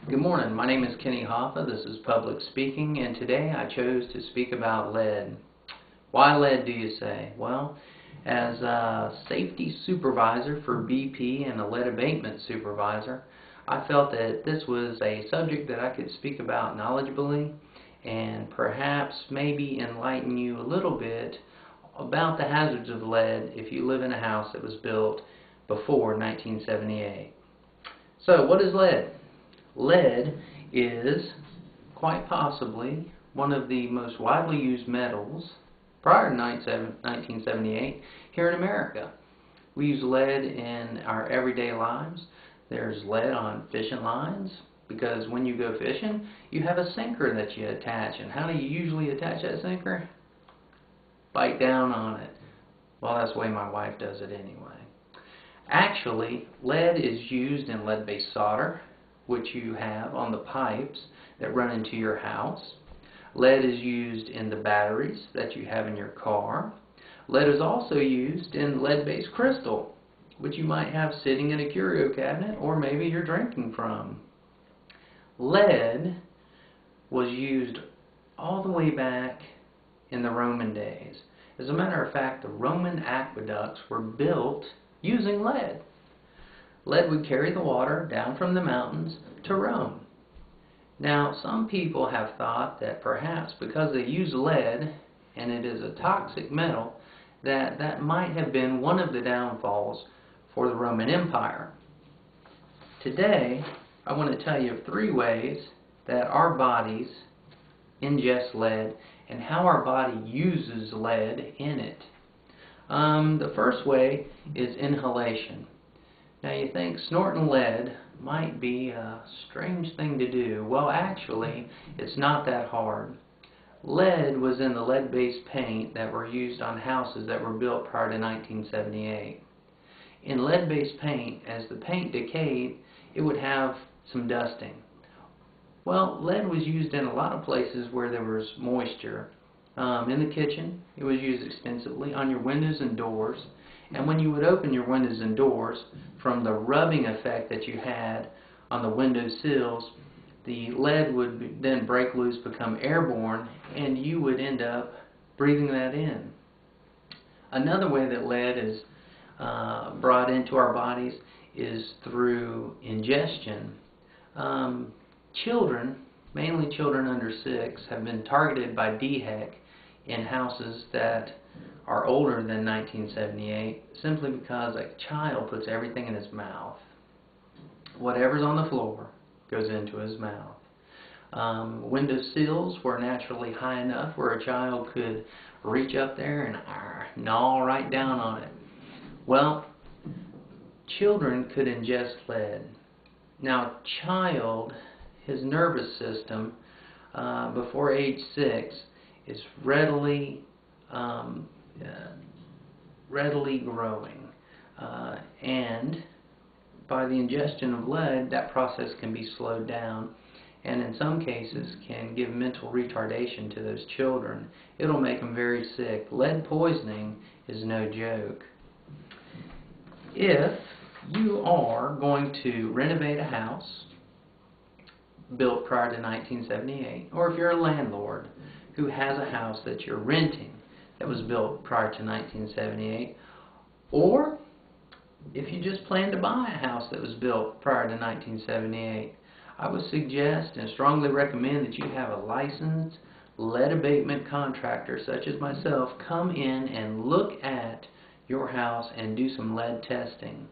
Good morning. My name is Kenny Hoffa. This is Public Speaking, and today I chose to speak about lead. Why lead, do you say? Well, as a safety supervisor for BP and a lead abatement supervisor, I felt that this was a subject that I could speak about knowledgeably and perhaps maybe enlighten you a little bit about the hazards of lead if you live in a house that was built before 1978. So, what is lead? Lead is quite possibly one of the most widely used metals prior to 1978 here in America. We use lead in our everyday lives. There's lead on fishing lines because when you go fishing, you have a sinker that you attach. And how do you usually attach that sinker? Bite down on it. Well, that's the way my wife does it anyway. Actually, lead is used in lead-based solder, which you have on the pipes that run into your house. Lead is used in the batteries that you have in your car. Lead is also used in lead-based crystal, which you might have sitting in a curio cabinet or maybe you're drinking from. Lead was used all the way back in the Roman days. As a matter of fact, the Roman aqueducts were built using lead. Lead would carry the water down from the mountains to Rome. Now, some people have thought that perhaps because they use lead and it is a toxic metal, that might have been one of the downfalls for the Roman Empire. Today, I want to tell you of 3 ways that our bodies ingest lead and how our body uses lead in it. The first way is inhalation. Now you think snorting lead might be a strange thing to do. Well, actually, it's not that hard. Lead was in the lead-based paint that were used on houses that were built prior to 1978. In lead-based paint, as the paint decayed, it would have some dusting. Well, lead was used in a lot of places where there was moisture. In the kitchen, it was used extensively on your windows and doors. And when you would open your windows and doors, from the rubbing effect that you had on the window sills, the lead would then break loose, become airborne, and you would end up breathing that in. Another way that lead is brought into our bodies is through ingestion. Children, mainly children under 6, have been targeted by DHEC in houses that are older than 1978 simply because a child puts everything in his mouth. Whatever's on the floor goes into his mouth. Window sills were naturally high enough where a child could reach up there and gnaw right down on it. Well, children could ingest lead. Now, a his nervous system before age 6 is readily growing, and by the ingestion of lead, that process can be slowed down, and in some cases can give mental retardation to those children. It'll make them very sick. Lead poisoning is no joke. If you are going to renovate a house built prior to 1978, or if you're a landlord who has a house that you're renting that was built prior to 1978, or if you just plan to buy a house that was built prior to 1978, I would suggest and strongly recommend that you have a licensed lead abatement contractor such as myself come in and look at your house and do some lead testing.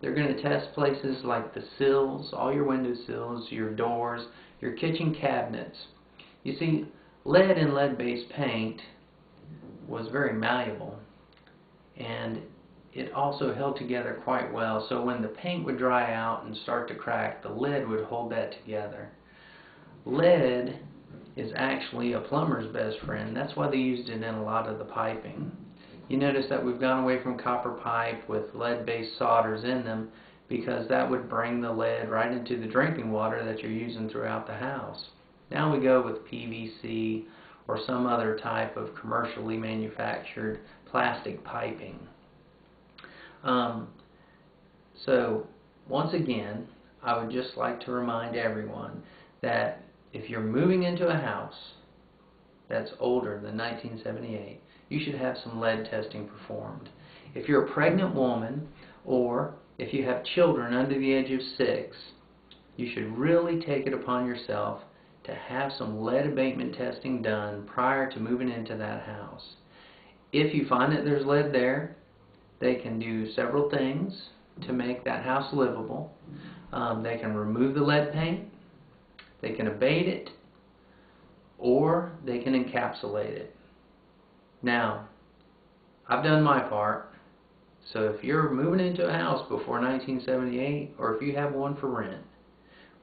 They're going to test places like the sills, all your window sills, your doors, your kitchen cabinets. You see, lead and lead-based paint was very malleable, and it also held together quite well, so when the paint would dry out and start to crack, the lead would hold that together. Lead is actually a plumber's best friend. That's why they used it in a lot of the piping. You notice that we've gone away from copper pipe with lead-based solders in them because that would bring the lead right into the drinking water that you're using throughout the house. Now we go with PVC or some other type of commercially manufactured plastic piping. So once again, I would just like to remind everyone that if you're moving into a house that's older than 1978, you should have some lead testing performed. If you're a pregnant woman or if you have children under the age of 6, you should really take it upon yourself to have some lead abatement testing done prior to moving into that house. If you find that there's lead there, they can do several things to make that house livable. They can remove the lead paint, they can abate it, or they can encapsulate it. Now, I've done my part, so if you're moving into a house before 1978, or if you have one for rent,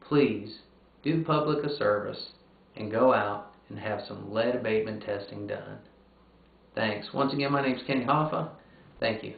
please do the public a service and go out and have some lead abatement testing done. Thanks. Once again, my name is Kenny Hoffa. Thank you.